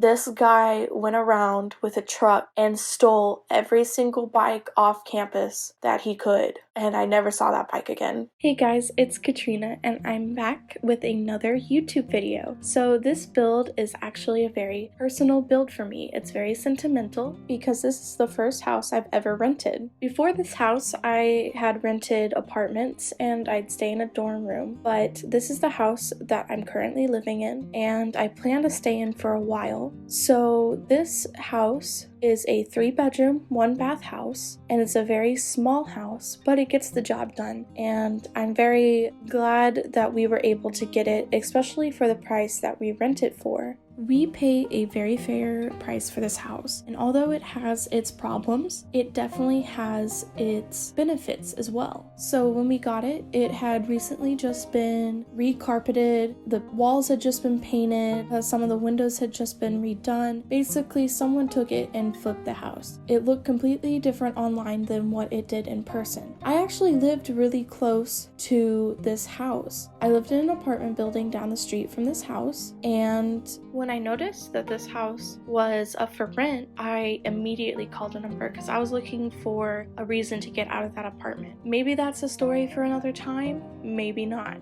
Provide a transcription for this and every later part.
This guy went around with a truck and stole every single bike off campus that he could, and I never saw that bike again. Hey guys, it's Katrina, and I'm back with another YouTube video. So this build is actually a very personal build for me. It's very sentimental because this is the first house I've ever rented. Before this house, I had rented apartments and I'd stay in a dorm room, but this is the house that I'm currently living in, and I plan to stay in for a while. So this house is a 3-bedroom, 1-bath house, and it's a very small house, but it gets the job done. And I'm very glad that we were able to get it, especially for the price that we rent it for. We pay a very fair price for this house, and although it has its problems, it definitely has its benefits as well. So when we got it, it had recently just been recarpeted, the walls had just been painted, some of the windows had just been redone. Basically, someone took it and flipped the house. It looked completely different online than what it did in person. I actually lived really close to this house. I lived in an apartment building down the street from this house, and when I noticed that this house was up for rent, I immediately called a number because I was looking for a reason to get out of that apartment. Maybe that's a story for another time, maybe not.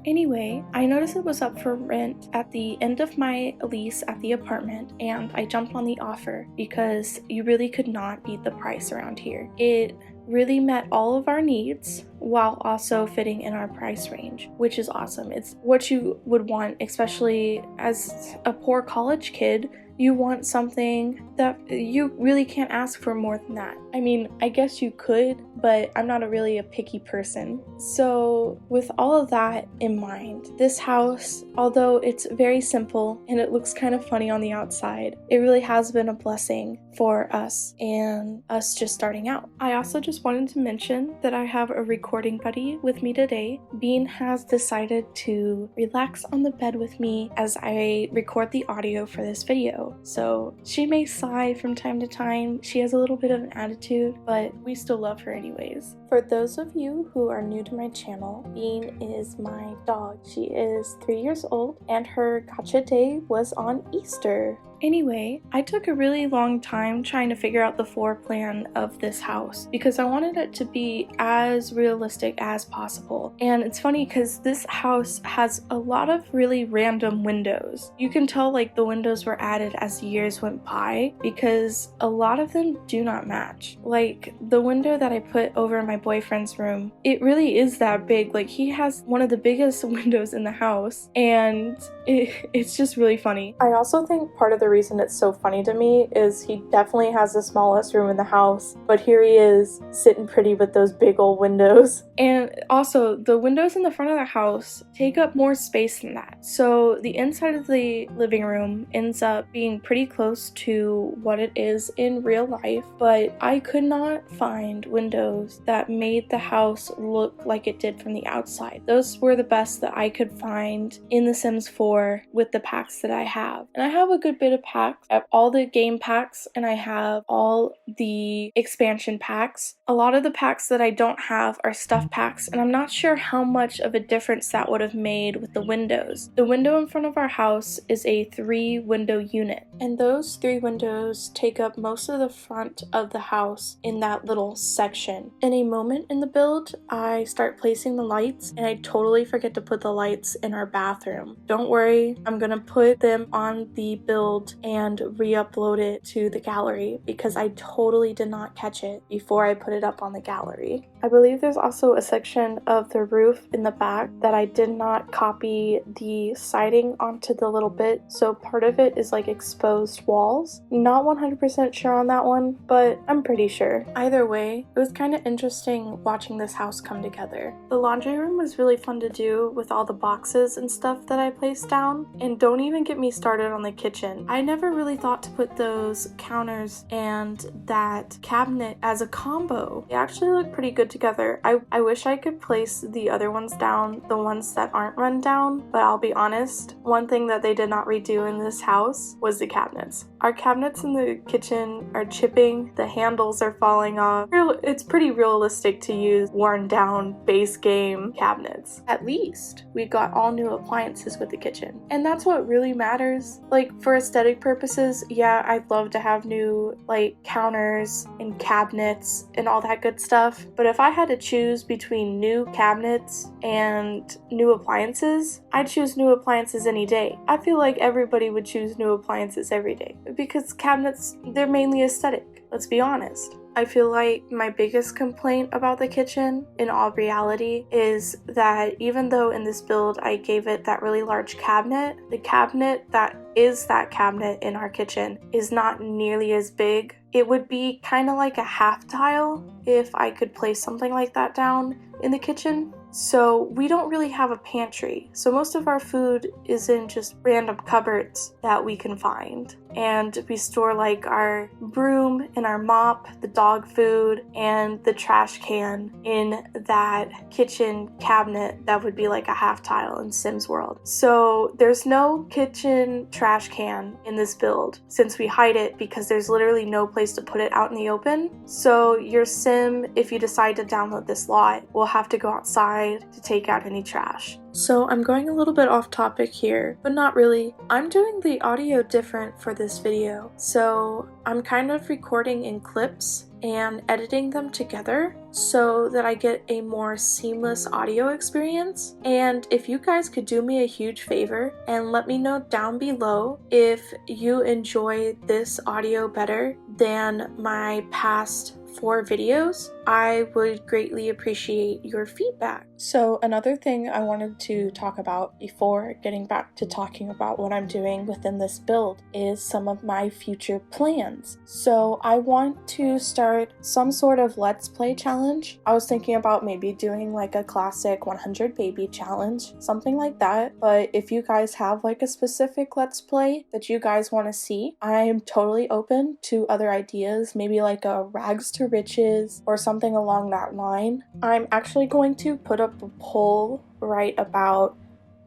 Anyway, I noticed it was up for rent at the end of my lease at the apartment, and I jumped on the offer because you really could not beat the price around here. It really met all of our needs while also fitting in our price range, which is awesome. It's what you would want, especially as a poor college kid. You want something that you really can't ask for more than that. I mean, I guess you could, but I'm not really a picky person. So with all of that in mind, this house, although it's very simple and it looks kind of funny on the outside, it really has been a blessing for us and us just starting out. I also just wanted to mention that I have a recording buddy with me today. Bean has decided to relax on the bed with me as I record the audio for this video. So she may sigh from time to time. She has a little bit of an attitude, but we still love her anyways. For those of you who are new to my channel, Bean is my dog. She is 3 years old and her gotcha day was on Easter. Anyway, I took a really long time trying to figure out the floor plan of this house because I wanted it to be as realistic as possible. And it's funny because this house has a lot of really random windows. You can tell like the windows were added as years went by because a lot of them do not match. Like the window that I put over my boyfriend's room, it really is that big. Like he has one of the biggest windows in the house, and it's just really funny. I also think part of the reason it's so funny to me is he definitely has the smallest room in the house, but here he is sitting pretty with those big old windows. And also the windows in the front of the house take up more space than that. So the inside of the living room ends up being pretty close to what it is in real life, but I could not find windows that made the house look like it did from the outside. Those were the best that I could find in The Sims 4 with the packs that I have. And I have a good bit of packs. I have all the game packs and I have all the expansion packs. A lot of the packs that I don't have are stuff packs, and I'm not sure how much of a difference that would have made with the windows. The window in front of our house is a 3-window unit, and those 3 windows take up most of the front of the house in that little section. In a moment in the build, I start placing the lights and I totally forget to put the lights in our bathroom. Don't worry, I'm gonna put them on the build and re-upload it to the gallery because I totally did not catch it before I put it up on the gallery. I believe there's also a section of the roof in the back that I did not copy the siding onto the little bit, so part of it is like exposed walls. Not 100% sure on that one, but I'm pretty sure. Either way, it was kind of interesting watching this house come together. The laundry room was really fun to do with all the boxes and stuff that I placed down, and don't even get me started on the kitchen. I never really thought to put those counters and that cabinet as a combo. They actually look pretty good together. I wish I could place the other ones down, the ones that aren't run down, but I'll be honest, one thing that they did not redo in this house was the cabinets. Our cabinets in the kitchen are chipping, the handles are falling off. It's pretty realistic to use worn down base game cabinets. At least we got all new appliances with the kitchen. And that's what really matters. Like for aesthetic purposes, yeah, I'd love to have new like counters and cabinets and all that good stuff. But if I had to choose between new cabinets and new appliances, I'd choose new appliances any day. I feel like everybody would choose new appliances every day because cabinets, they're mainly aesthetic. Let's be honest. I feel like my biggest complaint about the kitchen, in all reality, is that even though in this build I gave it that really large cabinet, the cabinet that is that cabinet in our kitchen is not nearly as big. It would be kind of like a half tile if I could place something like that down in the kitchen. So we don't really have a pantry. So most of our food is in just random cupboards that we can find. And we store like our broom and our mop, the dog food, and the trash can in that kitchen cabinet that would be like a half tile in Sims World. So there's no kitchen trash can in this build since we hide it because there's literally no place to put it out in the open. So your sim, if you decide to download this lot, will have to go outside to take out any trash. So I'm going a little bit off topic here, but not really. I'm doing the audio different for this video. So I'm kind of recording in clips and editing them together so that I get a more seamless audio experience. And if you guys could do me a huge favor and let me know down below if you enjoy this audio better than my past 4 videos, I would greatly appreciate your feedback. So another thing I wanted to talk about before getting back to talking about what I'm doing within this build is some of my future plans. So I want to start some sort of let's play challenge. I was thinking about maybe doing like a classic 100 baby challenge, something like that. But if you guys have like a specific let's play that you guys want to see, I am totally open to other ideas, maybe like a rags to riches or something along that line. I'm actually going to put up a poll right about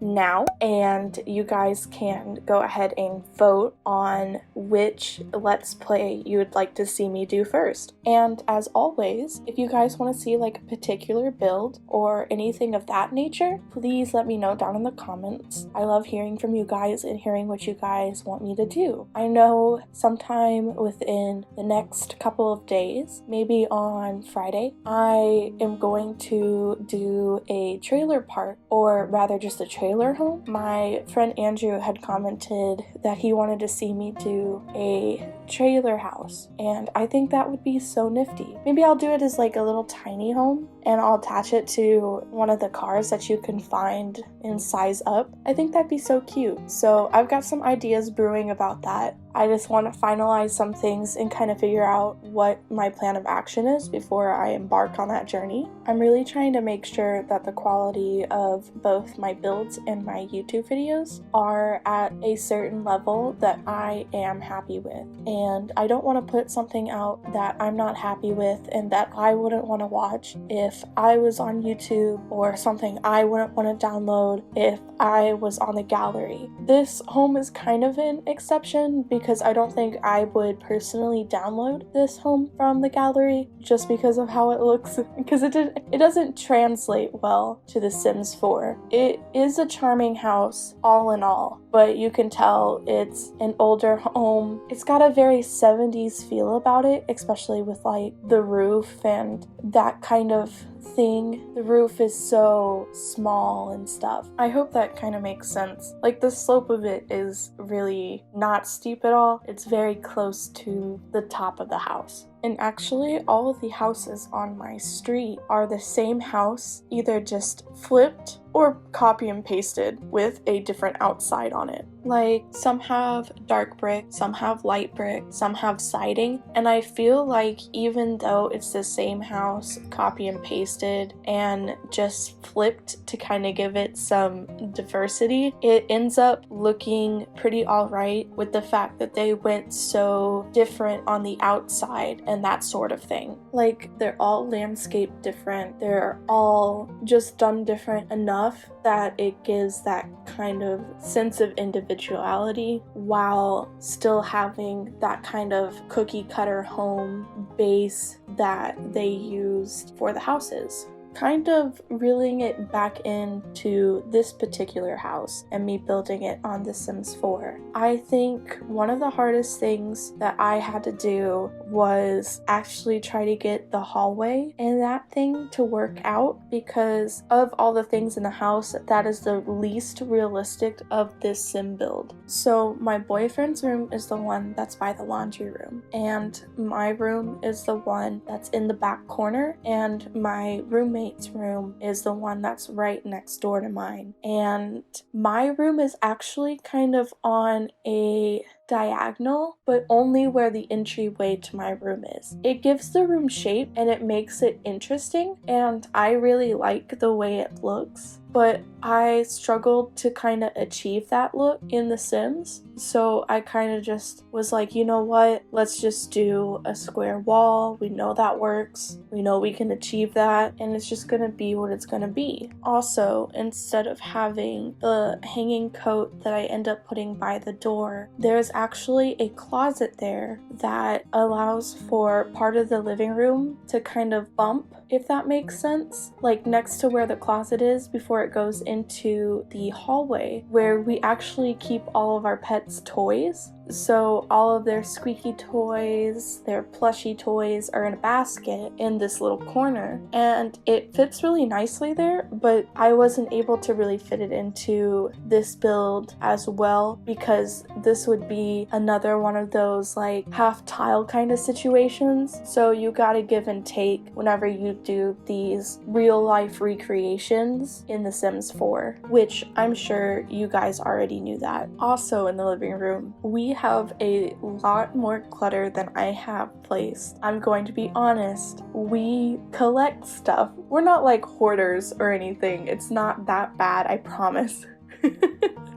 now, and you guys can go ahead and vote on which let's play you would like to see me do first. And as always, if you guys want to see like a particular build or anything of that nature, please let me know down in the comments. I love hearing from you guys and hearing what you guys want me to do. I know sometime within the next couple of days, maybe on Friday, I am going to do a trailer park, or rather just a trailer home. My friend Andrew had commented that he wanted to see me do a trailer house, and I think that would be so nifty. Maybe I'll do it as like a little tiny home and I'll attach it to one of the cars that you can find in Size Up. I think that'd be so cute. So I've got some ideas brewing about that. I just want to finalize some things and kind of figure out what my plan of action is before I embark on that journey. I'm really trying to make sure that the quality of both my builds and my YouTube videos are at a certain level that I am happy with. And I don't want to put something out that I'm not happy with and that I wouldn't want to watch if I was on YouTube, or something I wouldn't want to download if I was on the gallery. This home is kind of an exception because I don't think I would personally download this home from the gallery just because of how it looks, because it doesn't translate well to The Sims 4. It is a charming house all in all, but you can tell it's an older home. It's got a very 70s feel about it, especially with like the roof and that kind of thing. The roof is so small and stuff. I hope that kind of makes sense. Like the slope of it is really not steep at all. It's very close to the top of the house. And actually, all of the houses on my street are the same house, either just flipped or copy and pasted with a different outside on it. Like, some have dark brick, some have light brick, some have siding, and I feel like even though it's the same house, copy and pasted, and just flipped to kind of give it some diversity, it ends up looking pretty alright with the fact that they went so different on the outside and that sort of thing. Like, they're all landscape different, they're all just done different enough that it gives that kind of sense of individuality while still having that kind of cookie cutter home base that they used for the houses. Kind of reeling it back into this particular house and me building it on The Sims 4. I think one of the hardest things that I had to do was actually try to get the hallway and that thing to work out, because of all the things in the house, that is the least realistic of this sim build. So my boyfriend's room is the one that's by the laundry room, and my room is the one that's in the back corner, and my roommate's room is the one that's right next door to mine. And my room is actually kind of on a diagonal, but only where the entryway to my room is. It gives the room shape and it makes it interesting, and I really like the way it looks. But I struggled to kind of achieve that look in The Sims, so I kind of just was like, you know what, let's just do a square wall. We know that works. We know we can achieve that, and it's just gonna be what it's gonna be. Also, instead of having the hanging coat that I end up putting by the door, there's actually a closet there that allows for part of the living room to kind of bump, if that makes sense, like next to where the closet is before it goes into the hallway, where we actually keep all of our pets' toys. So all of their squeaky toys, their plushy toys are in a basket in this little corner, and it fits really nicely there, but I wasn't able to really fit it into this build as well, because this would be another one of those like half tile kind of situations. So you gotta give and take whenever you do these real life recreations in The Sims 4, which I'm sure you guys already knew that. Also in the living room, we have a lot more clutter than I have placed. I'm going to be honest, we collect stuff. We're not like hoarders or anything. It's not that bad, I promise.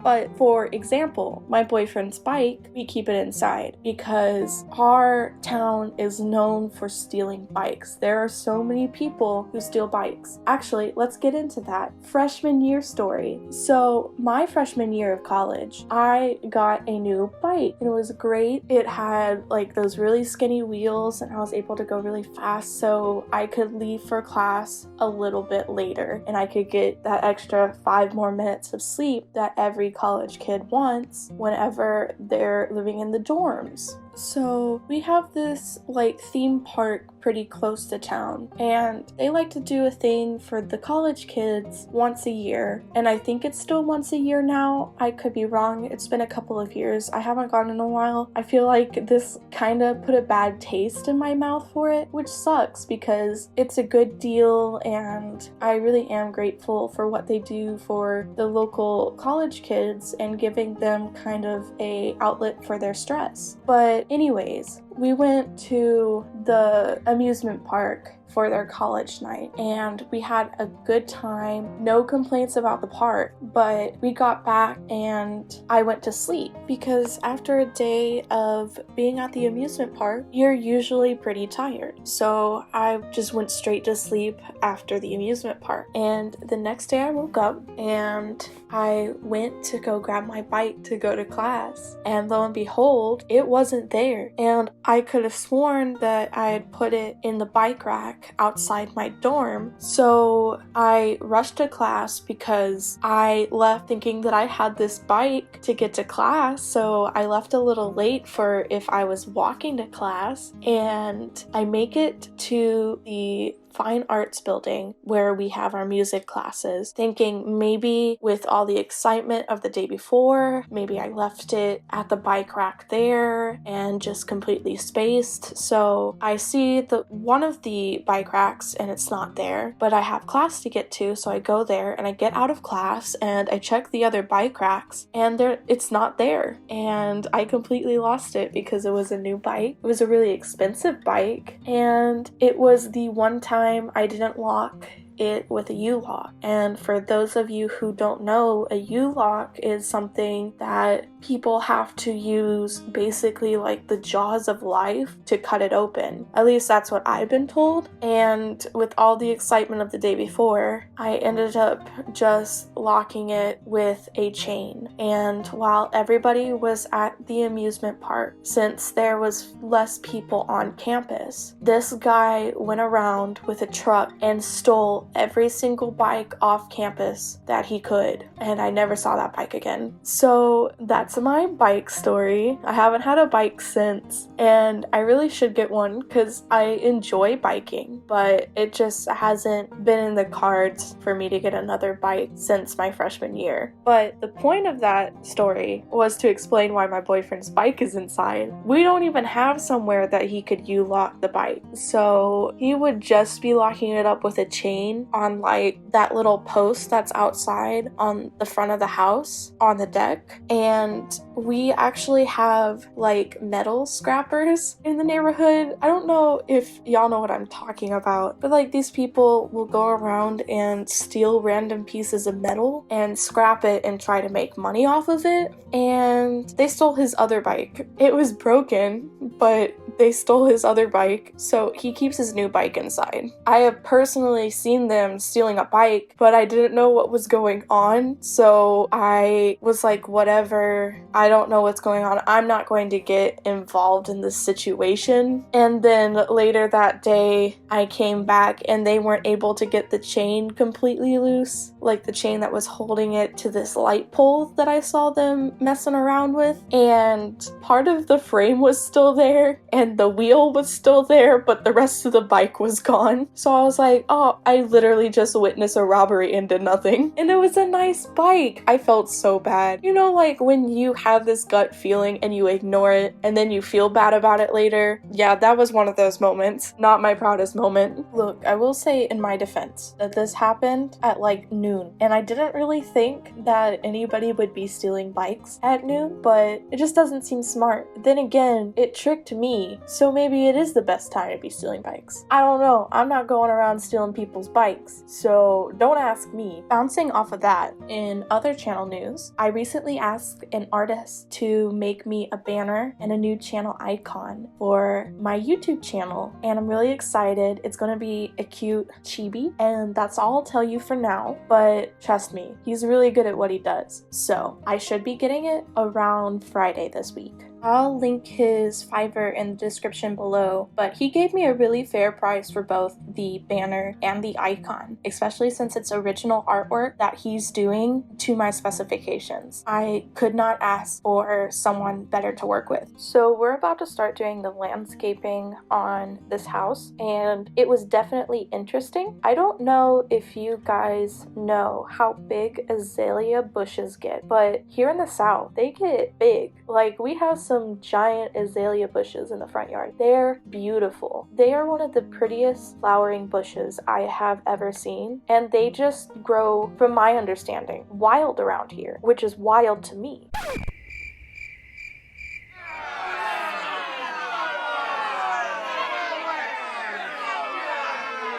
But for example, my boyfriend's bike, we keep it inside because our town is known for stealing bikes. There are so many people who steal bikes. Actually, let's get into that. Freshman year story. So my freshman year of college, I got a new bike and it was great. It had like those really skinny wheels and I was able to go really fast, so I could leave for class a little bit later and I could get that extra 5 more minutes of sleep that every college kid wants whenever they're living in the dorms. So we have this like theme park pretty close to town, and they like to do a thing for the college kids once a year, and I think it's still once a year now. I could be wrong. It's been a couple of years. I haven't gone in a while. I feel like this kind of put a bad taste in my mouth for it, which sucks because it's a good deal and I really am grateful for what they do for the local college kids and giving them kind of a outlet for their stress. But anyways, we went to the amusement park for their college night and we had a good time. No complaints about the park, but we got back and I went to sleep because after a day of being at the amusement park, you're usually pretty tired. So I just went straight to sleep after the amusement park. And the next day I woke up and I went to go grab my bike to go to class, and lo and behold, it wasn't there. And I could have sworn that I had put it in the bike rack outside my dorm. So I rushed to class because I left thinking that I had this bike to get to class. So I left a little late for if I was walking to class, and I make it to the fine arts building where we have our music classes, thinking maybe with all the excitement of the day before, maybe I left it at the bike rack there and just completely spaced. So I see one of the bike racks and it's not there, but I have class to get to, so I go there and I get out of class and I check the other bike racks and it's not there, and I completely lost it because it was a new bike. It was a really expensive bike, and it was the one time I didn't lock it with a U-lock. And for those of you who don't know, a U-lock is something that people have to use basically like the jaws of life to cut it open. At least that's what I've been told. And with all the excitement of the day before, I ended up just locking it with a chain. And while everybody was at the amusement park, since there was less people on campus, this guy went around with a truck and stole every single bike off campus that he could, and I never saw that bike again. So that's my bike story. I haven't had a bike since, and I really should get one because I enjoy biking, but it just hasn't been in the cards for me to get another bike since my freshman year. But the point of that story was to explain why my boyfriend's bike is inside. We don't even have somewhere that he could U-lock the bike, so he would just be locking it up with a chain on like that little post that's outside on the front of the house on the deck. And we actually have like metal scrappers in the neighborhood. I don't know if y'all know what I'm talking about, but like these people will go around and steal random pieces of metal and scrap it and try to make money off of it. And they stole his other bike. It was broken, but they stole his other bike, so he keeps his new bike inside. I have personally seen them stealing a bike, but I didn't know what was going on, so I was like, whatever, I don't know what's going on, I'm not going to get involved in this situation. And then later that day, I came back and they weren't able to get the chain completely loose, like the chain that was holding it to this light pole that I saw them messing around with, and part of the frame was still there and the wheel was still there, but the rest of the bike was gone. So I was like, oh, I literally just witnessed a robbery and did nothing. And it was a nice bike. I felt so bad. You know, like when you have this gut feeling and you ignore it and then you feel bad about it later? Yeah, that was one of those moments. Not my proudest moment. Look, I will say in my defense that this happened at like noon, and I didn't really think that anybody would be stealing bikes at noon, but it just doesn't seem smart. Then again, it tricked me, so maybe it is the best time to be stealing bikes. I don't know. I'm not going around stealing people's bikes, so don't ask me. Bouncing off of that, in other channel news, I recently asked an artist to make me a banner and a new channel icon for my YouTube channel, and I'm really excited. It's gonna be a cute chibi, and that's all I'll tell you for now, but trust me, he's really good at what he does, so I should be getting it around Friday this week. I'll link his Fiverr in the description below, but he gave me a really fair price for both the banner and the icon, especially since it's original artwork that he's doing to my specifications. I could not ask for someone better to work with. So we're about to start doing the landscaping on this house, and it was definitely interesting. I don't know if you guys know how big azalea bushes get, but here in the South, they get big. Like, we have some giant azalea bushes in the front yard. They're beautiful. They are one of the prettiest flowering bushes I have ever seen, and they just grow, from my understanding, wild around here, which is wild to me.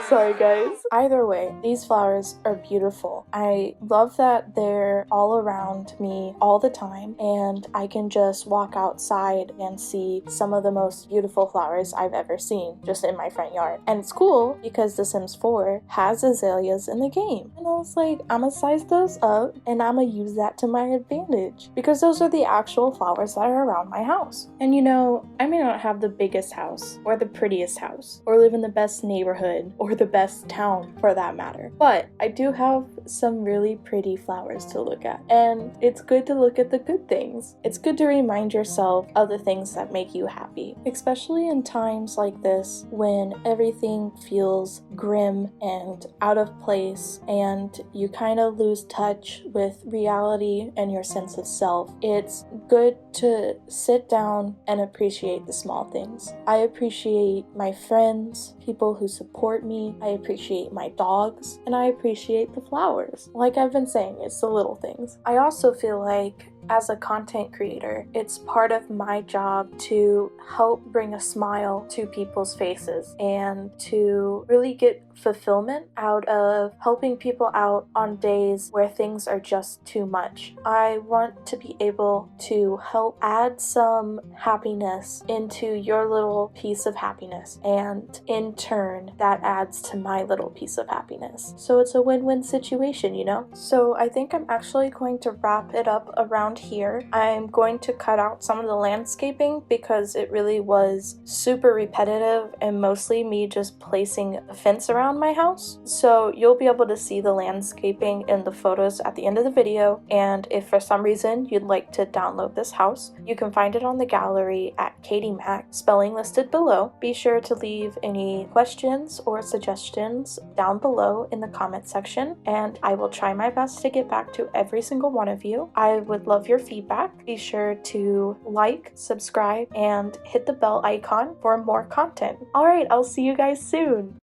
Sorry guys. Either way, these flowers are beautiful. I love that they're all around me all the time, and I can just walk outside and see some of the most beautiful flowers I've ever seen just in my front yard. And it's cool because The Sims 4 has azaleas in the game. And I was like, I'm gonna size those up and I'm gonna use that to my advantage because those are the actual flowers that are around my house. And you know, I may not have the biggest house or the prettiest house or live in the best neighborhood or the best town for that matter, but I do have some really pretty flowers to look at. And it's good to look at the good things. It's good to remind yourself of the things that make you happy, especially in times like this when everything feels grim and out of place and you kind of lose touch with reality and your sense of self. It's good to sit down and appreciate the small things. I appreciate my friends, people who support me. I appreciate my dogs, and I appreciate the flowers. Like I've been saying, it's the little things. I also feel like as a content creator, it's part of my job to help bring a smile to people's faces and to really get fulfillment out of helping people out on days where things are just too much. I want to be able to help add some happiness into your little piece of happiness, and in turn that adds to my little piece of happiness. So it's a win-win situation, you know? So I think I'm actually going to wrap it up around here. I'm going to cut out some of the landscaping because it really was super repetitive and mostly me just placing a fence around my house. So you'll be able to see the landscaping in the photos at the end of the video, and if for some reason you'd like to download this house, you can find it on the gallery at katiemackk, spelling listed below. Be sure to leave any questions or suggestions down below in the comment section, and I will try my best to get back to every single one of you. I would love your feedback. Be sure to like, subscribe, and hit the bell icon for more content. Alright, I'll see you guys soon!